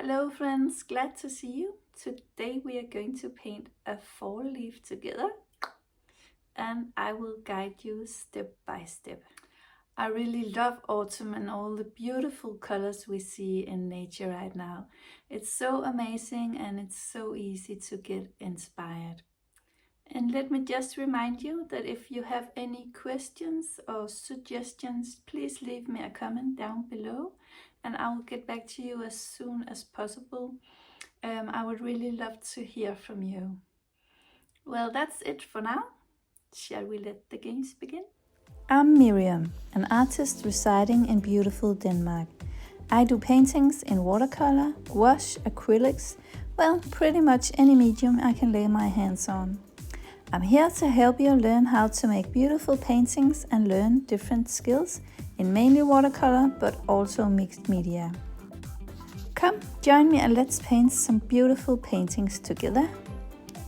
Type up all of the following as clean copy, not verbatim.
Hello friends, glad to see you. Today we are going to paint a fall leaf together and I will guide you step by step. I really love autumn and all the beautiful colors we see in nature right now. It's so amazing and it's so easy to get inspired. And let me just remind you that if you have any questions or suggestions, please leave me a comment down below and I will get back to you as soon as possible. I would really love to hear from you. Well, that's it for now. Shall we let the games begin? I'm Miriam, an artist residing in beautiful Denmark. I do paintings in watercolor, gouache, acrylics, well, pretty much any medium I can lay my hands on. I'm here to help you learn how to make beautiful paintings and learn different skills in mainly watercolor but also mixed media. Come, join me and let's paint some beautiful paintings together.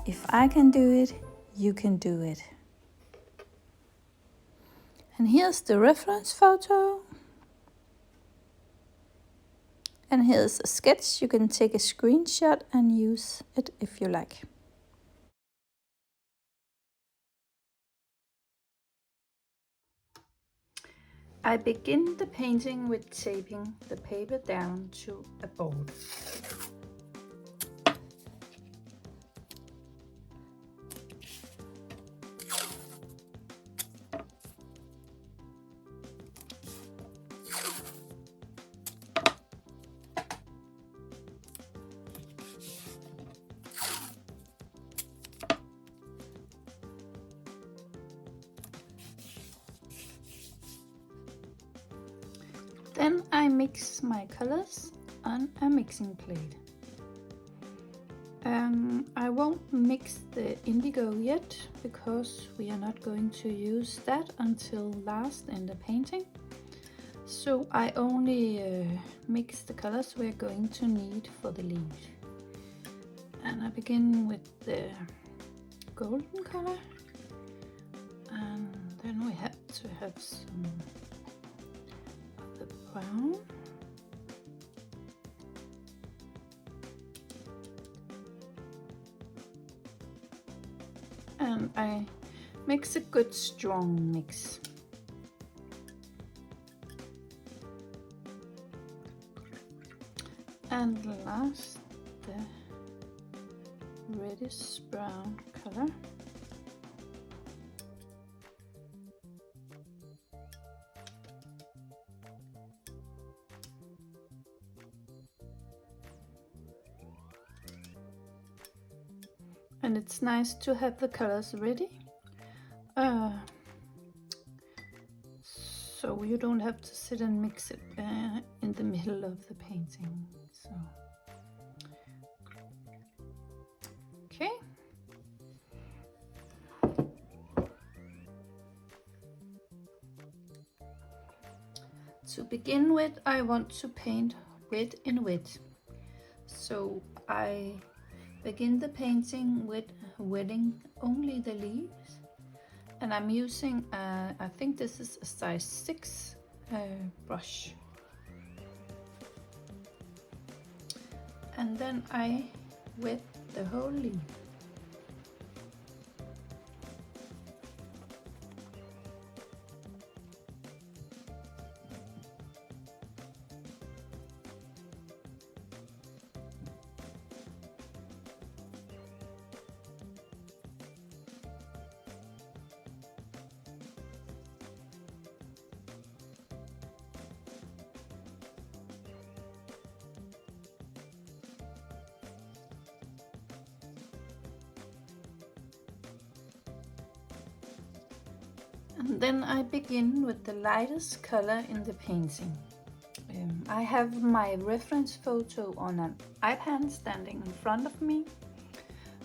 If I can do it, you can do it. And here's the reference photo. And here's a sketch. You can take a screenshot and use it if you like. I begin the painting with taping the paper down to a board. Then I mix my colors on a mixing plate. I won't mix the indigo yet because we are not going to use that until last in the painting. So I only mix the colors we're going to need for the leaf. And I begin with the golden color. And then we have to have some of the brown. And I mix a good strong mix. And last, the reddish brown color. And it's nice to have the colors ready, so you don't have to sit and mix it in the middle of the painting. So, okay. To begin with, I want to paint wet in wet. So I begin the painting with wetting only the leaves, and I'm using I think this is a size 6 brush, and then I wet the whole leaf. And then I begin with the lightest color in the painting. I have my reference photo on an iPad standing in front of me.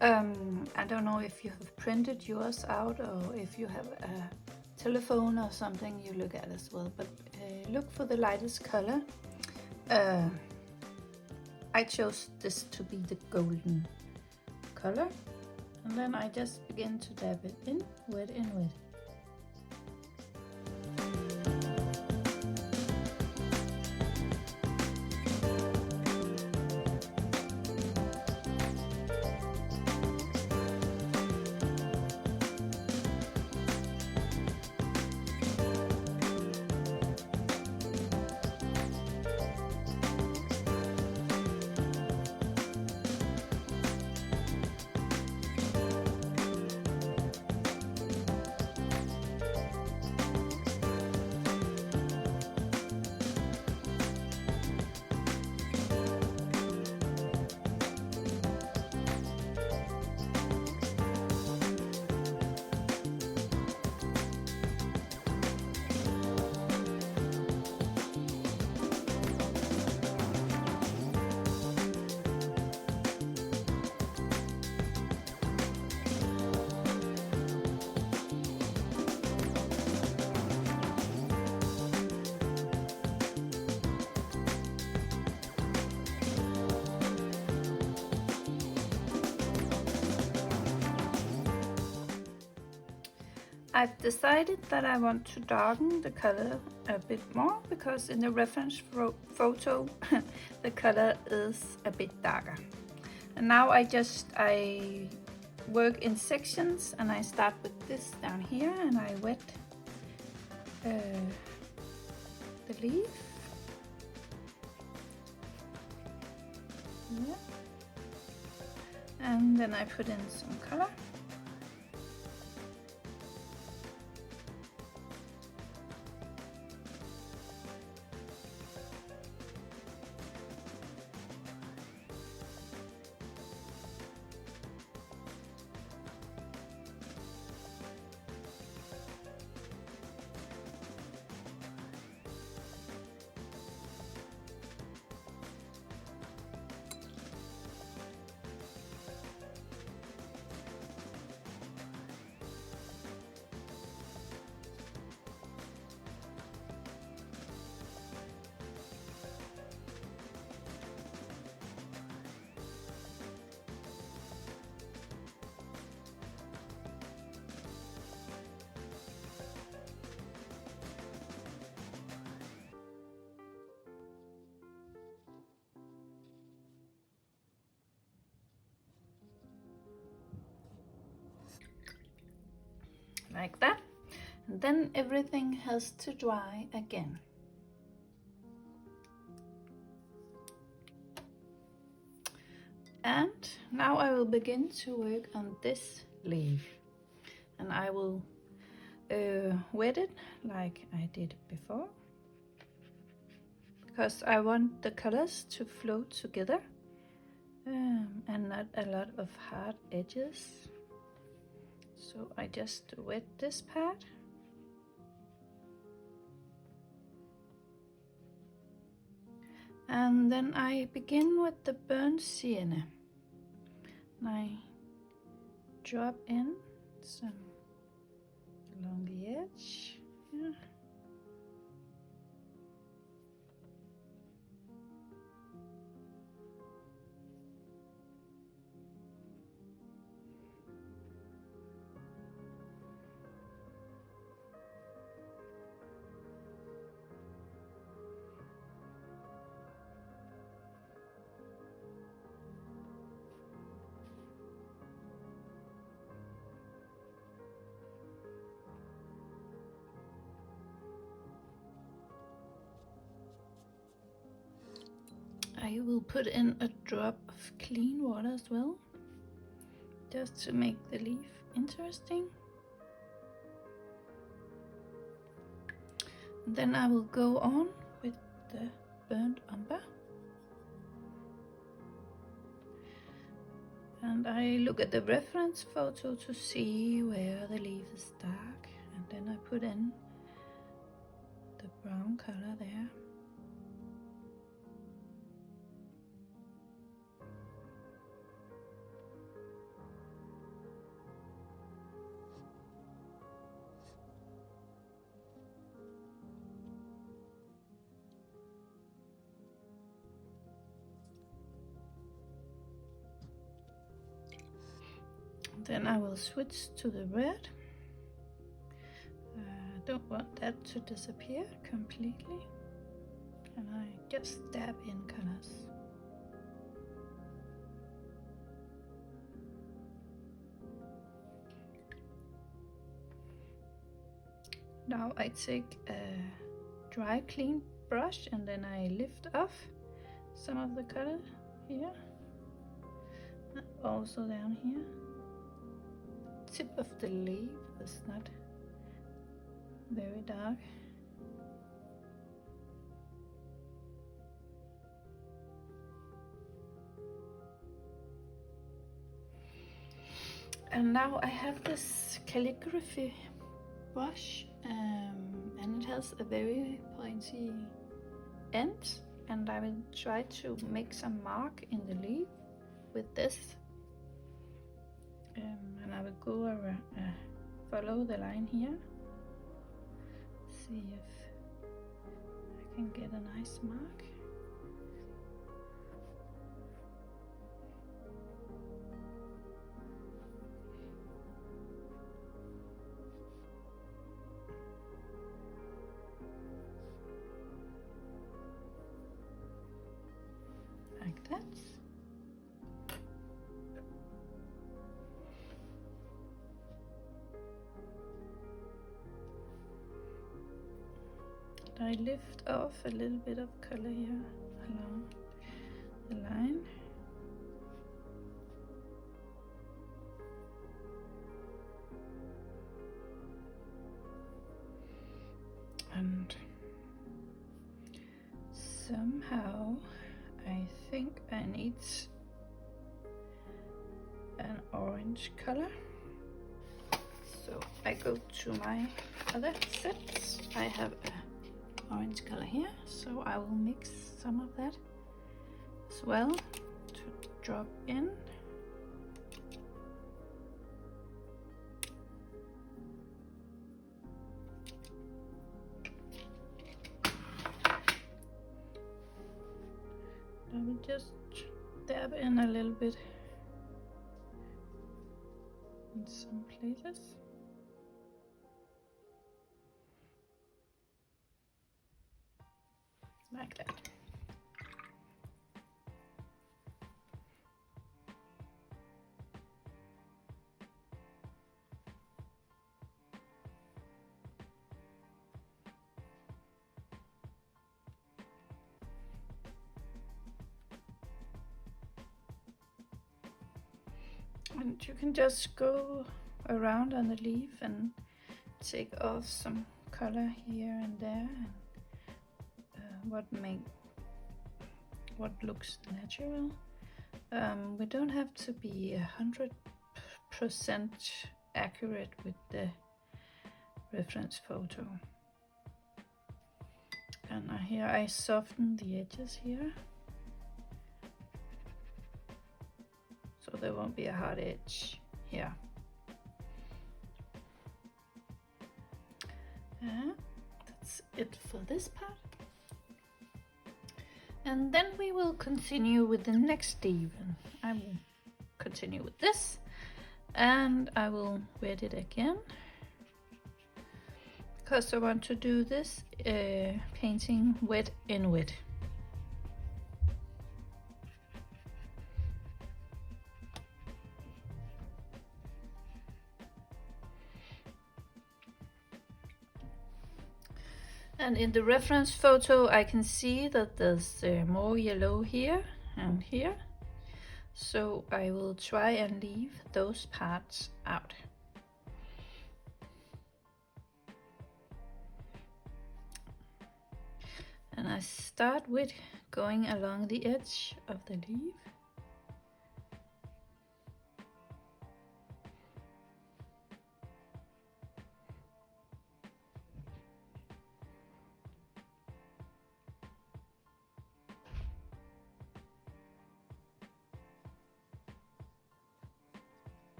I don't know if you have printed yours out or if you have a telephone or something you look at as well, but look for the lightest color. I chose this to be the golden color, and then I just begin to dab it in, wet in wet. I've decided that I want to darken the color a bit more because in the reference photo the color is a bit darker. And now I work in sections, and I start with this down here and I wet the leaf. Yeah. And then I put in some color. Like that, and then everything has to dry again. And now I will begin to work on this leaf, and I will wet it like I did before, because I want the colors to flow together and not a lot of hard edges. So I just wet this part. And then I begin with the burnt sienna. And I drop in some along the edge. Yeah. I will put in a drop of clean water as well, just to make the leaf interesting. Then I will go on with the burnt umber. And I look at the reference photo to see where the leaf is dark, and then I put in the brown color there. Then I will switch to the red. I don't want that to disappear completely, and I just dab in colors. Now I take a dry clean brush and then I lift off some of the color here, and also down here. Tip of the leaf is not very dark. And now I have this calligraphy brush, and it has a very pointy end, and I will try to make some mark in the leaf with this. And I will go around, follow the line here, see if I can get a nice mark. like that. I lift off a little bit of color here along the line. And somehow I think I need an orange color. So I go to my other sets. I have an orange color here, so I will mix some of that as well to drop in. I will just dab in a little bit in some places. Like that. And you can just go around on the leaf and take off some color here and there, and what looks natural. We don't have to be 100% accurate with the reference photo. And here I soften the edges here, so there won't be a hard edge here. That's it for this part. And then we will continue with the next leaf. And I will continue with this, and I will wet it again, because I want to do this painting wet in wet. And in the reference photo I can see that there's more yellow here and here, so I will try and leave those parts out. And I start with going along the edge of the leaf.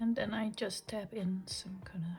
And then I just tap in some color.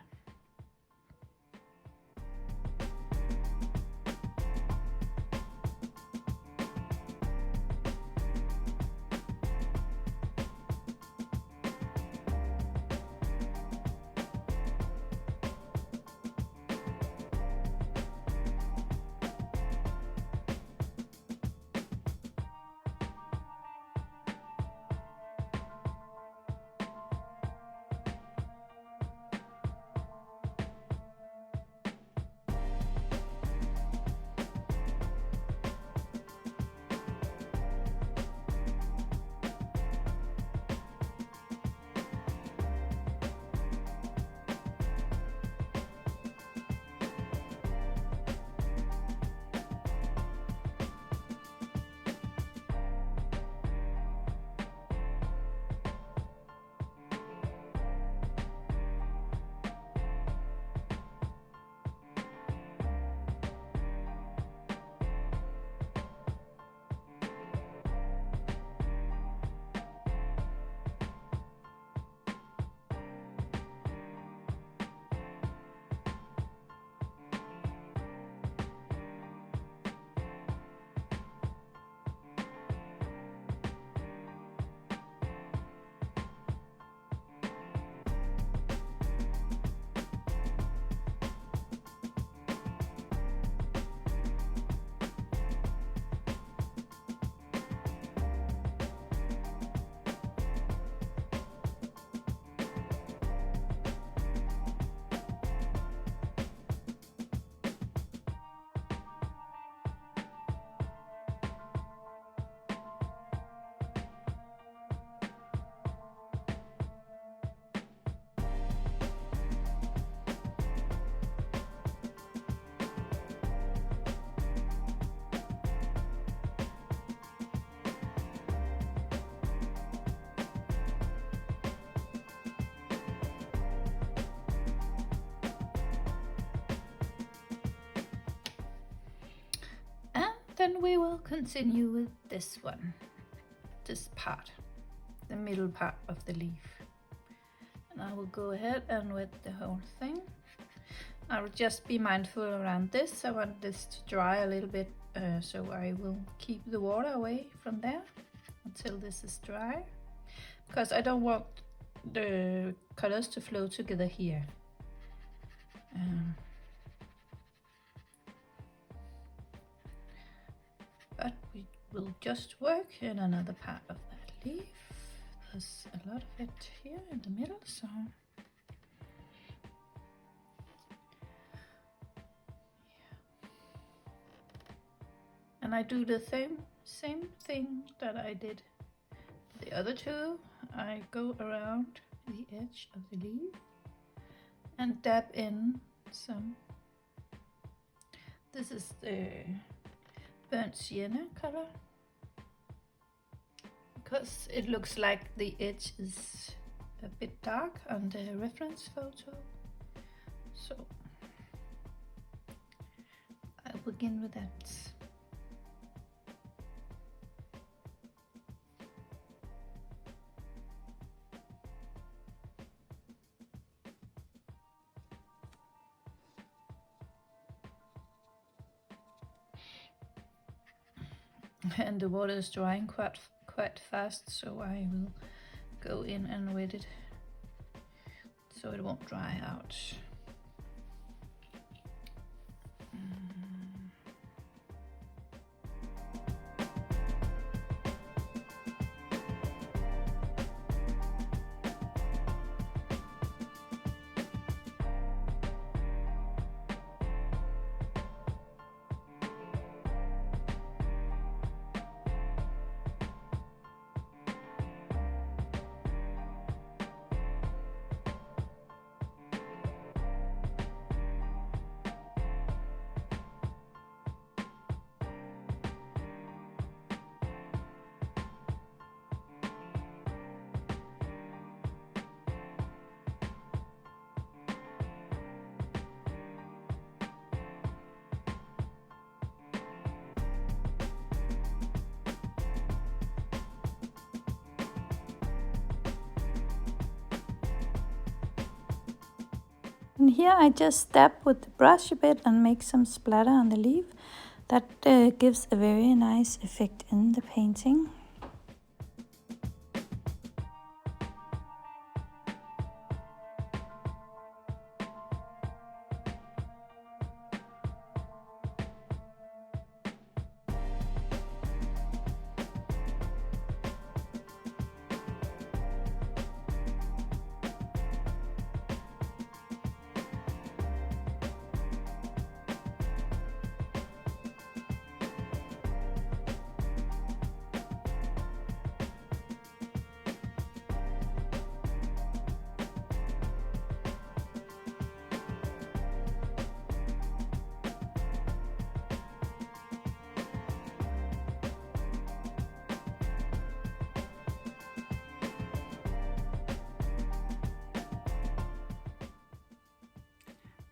Then we will continue with this one, this part, the middle part of the leaf. And I will go ahead and wet the whole thing. I will just be mindful around this. I want this to dry a little bit, so I will keep the water away from there until this is dry, because I don't want the colors to flow together here. But we will just work in another part of that leaf. There's a lot of it here in the middle, so and I do the same thing that I did the other two. I go around the edge of the leaf and dab in some. This is the burnt sienna color, because it looks like the edge is a bit dark on the reference photo. So I'll begin with that. And the water is drying quite fast, so I will go in and wet it so it won't dry out. And here I just dab with the brush a bit and make some splatter on the leaf. That gives a very nice effect in the painting.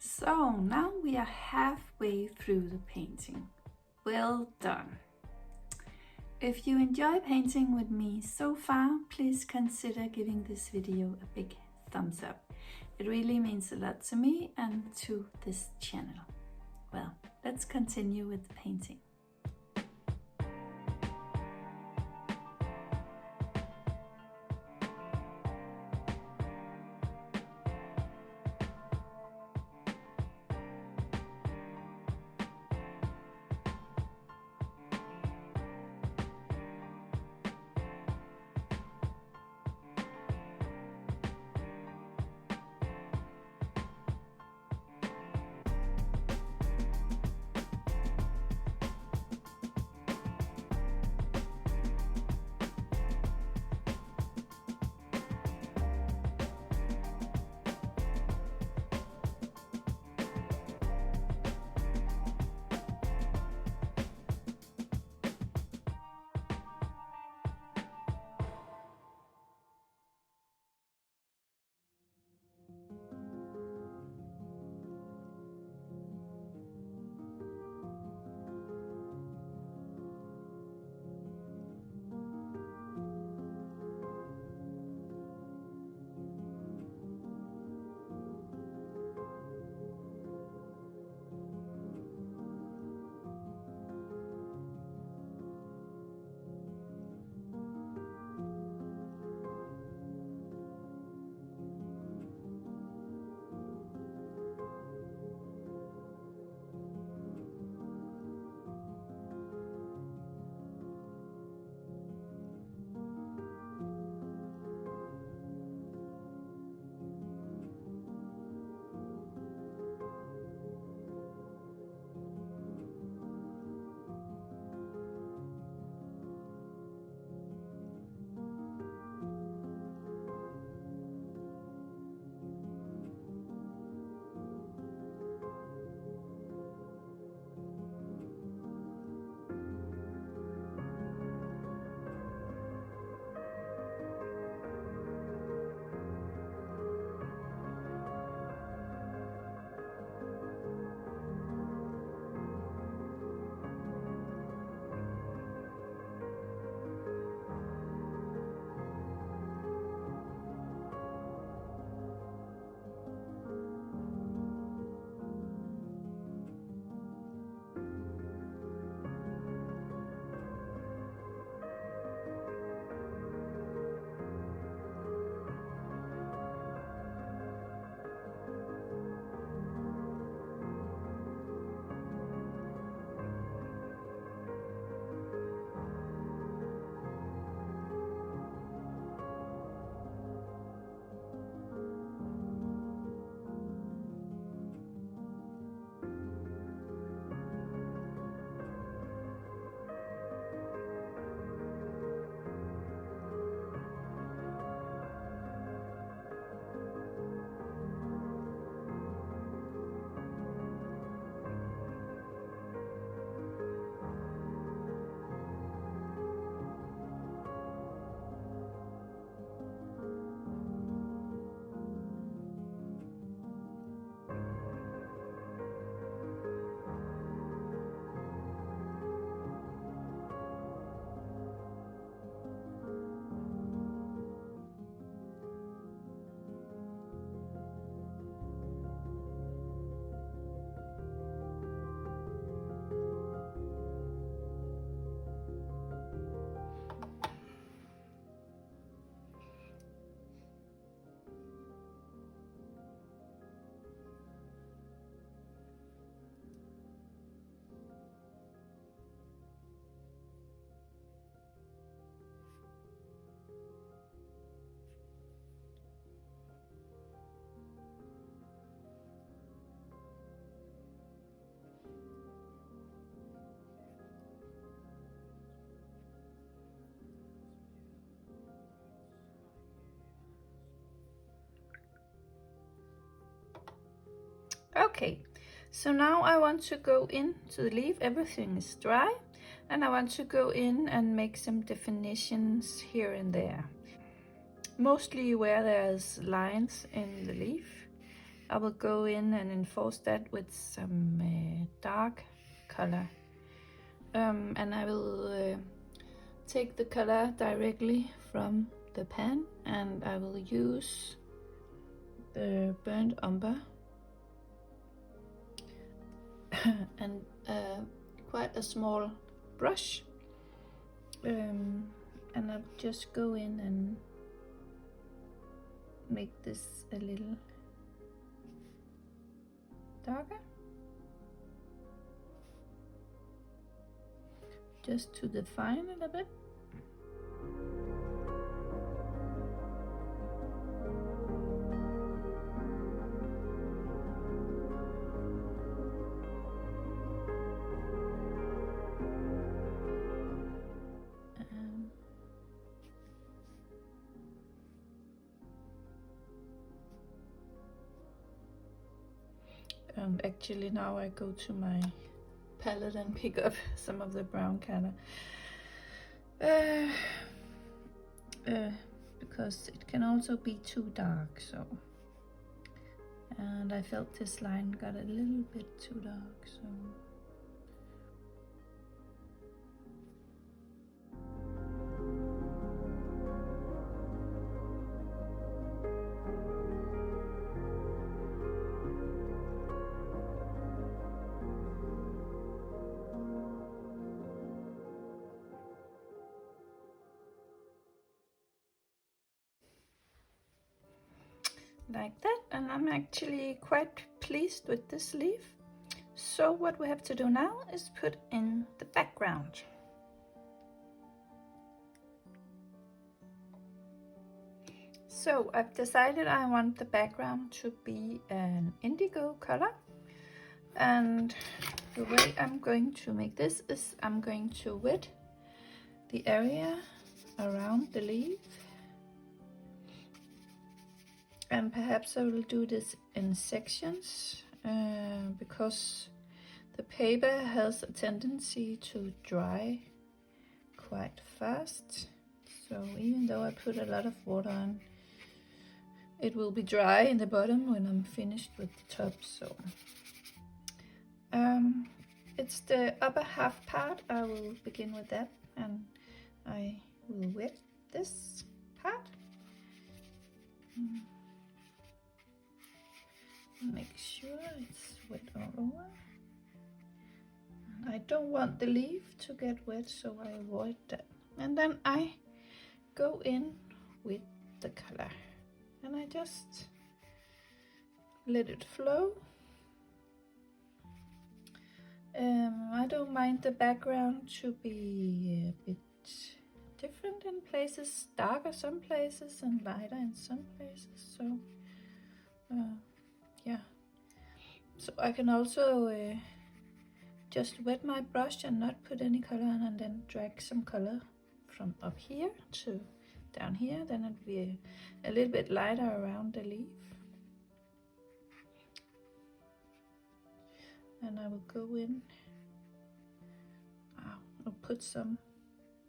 So now we are halfway through the painting. Well done! If you enjoy painting with me so far, please consider giving this video a big thumbs up. It really means a lot to me and to this channel. Well, let's continue with the painting. Okay, so now I want to go into the leaf. Everything is dry, and I want to go in and make some definitions here and there. Mostly where there's lines in the leaf, I will go in and enforce that with some dark color. And I will take the color directly from the pan, and I will use the burnt umber and quite a small brush, and I'll just go in and make this a little darker, just to define it a bit. And actually now I go to my palette and pick up some of the brown color, because it can also be too dark. So, and I felt this line got a little bit too dark, so like that. And I'm actually quite pleased with this leaf. So what we have to do now is put in the background. So I've decided I want the background to be an indigo color, and the way I'm going to make this is I'm going to wet the area around the leaf, and perhaps I will do this in sections because the paper has a tendency to dry quite fast. So even though I put a lot of water on, it will be dry in the bottom when I'm finished with the top. So it's the upper half part. I will begin with that, and I will wet this part. Make sure it's wet all over. I don't want the leaf to get wet, so I avoid that. And then I go in with the color, and I just let it flow. I don't mind the background to be a bit different in places, darker some places and lighter in some places. So yeah, so I can also just wet my brush and not put any color on, and then drag some color from up here to down here. Then it'll be a little bit lighter around the leaf. And I will go in, I'll put some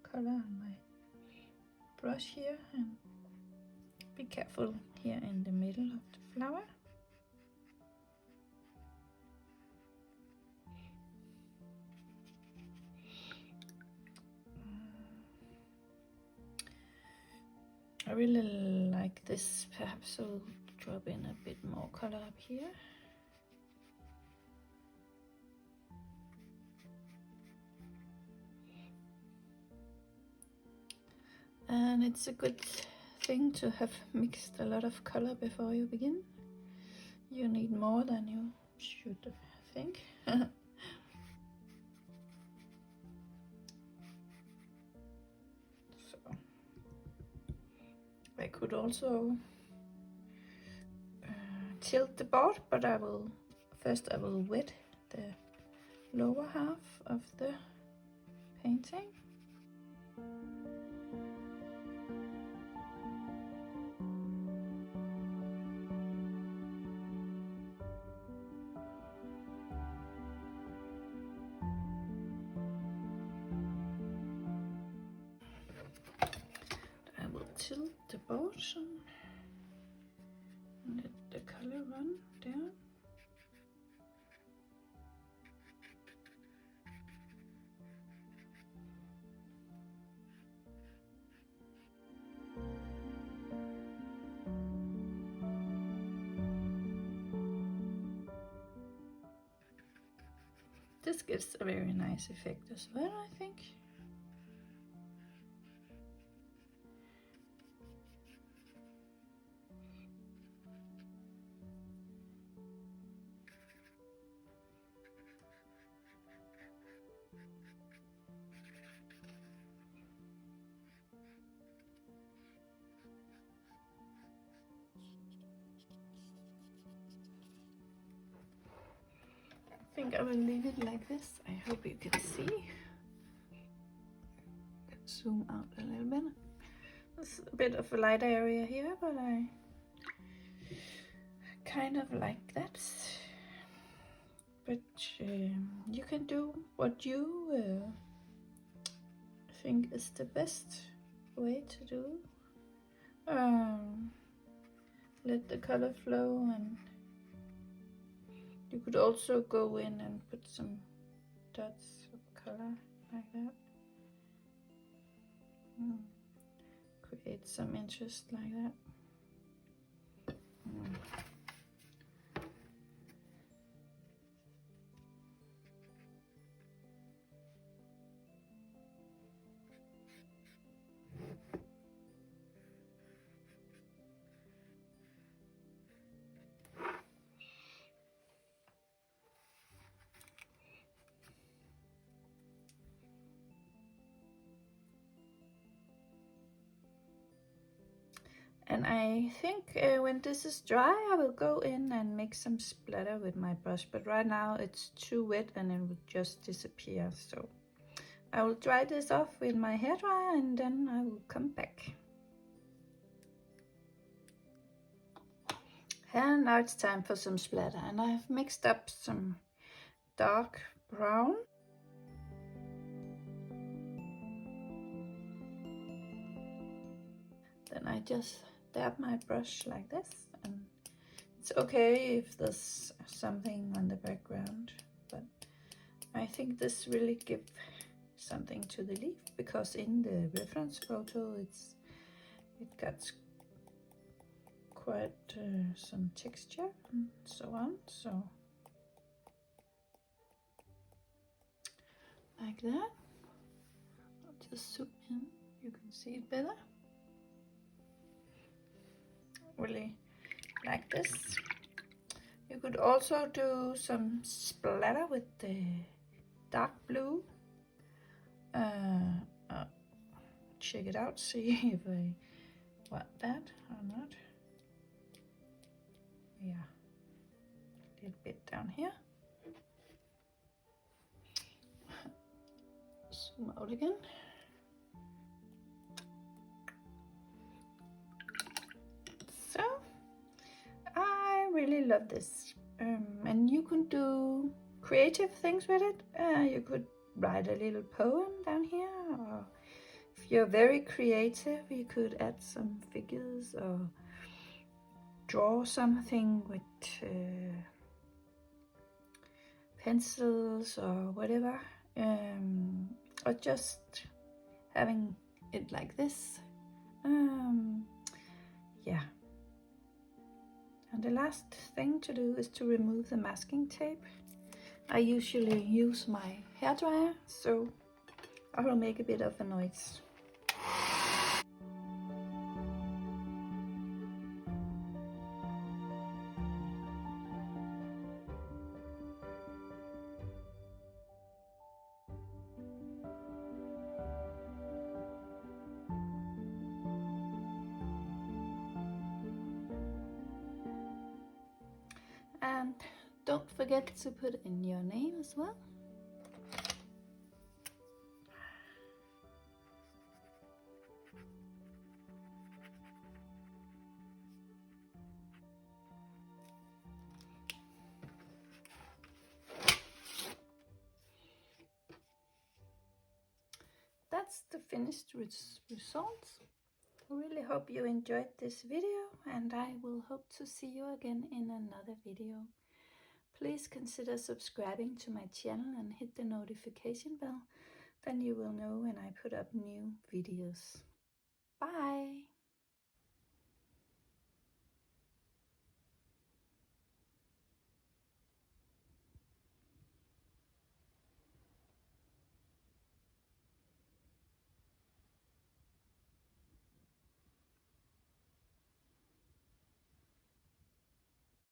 color on my brush here, and be careful here in the middle of the flower. I really like this. Perhaps I'll drop in a bit more color up here. And it's a good thing to have mixed a lot of color before you begin. You need more than you should think. So I could also tilt the board, but I will wet the lower half of the painting. tilt the board some and let the color run down. This gives a very nice effect as well, I think. I think I will leave it like this. I hope you can see. Zoom out a little bit. There's a bit of a light area here, but I kind of like that. But you can do what you think is the best way to do. Let the color flow, and you could also go in and put some dots of color like that. Create some interest like that. And I think when this is dry, I will go in and make some splatter with my brush. But right now it's too wet and it will just disappear. So I will dry this off with my hairdryer and then I will come back. And now it's time for some splatter. And I've mixed up some dark brown. Then I just dab my brush like this, and it's okay if there's something on the background, but I think this really gives something to the leaf, because in the reference photo it got quite some texture and so on. So like that. I'll just zoom in, you can see it better. Really like this. You could also do some splatter with the dark blue. Check it out, see if I want that or not. Yeah, a little bit down here. Zoom out again. So I really love this, and you can do creative things with it. You could write a little poem down here, or if you're very creative, you could add some figures or draw something with pencils or whatever, or just having it like this. Yeah. And the last thing to do is to remove the masking tape. I usually use my hairdryer, so I will make a bit of a noise. And don't forget to put in your name as well. That's the finished results. I really hope you enjoyed this video, and I will hope to see you again in another video. Please consider subscribing to my channel and hit the notification bell, then you will know when I put up new videos.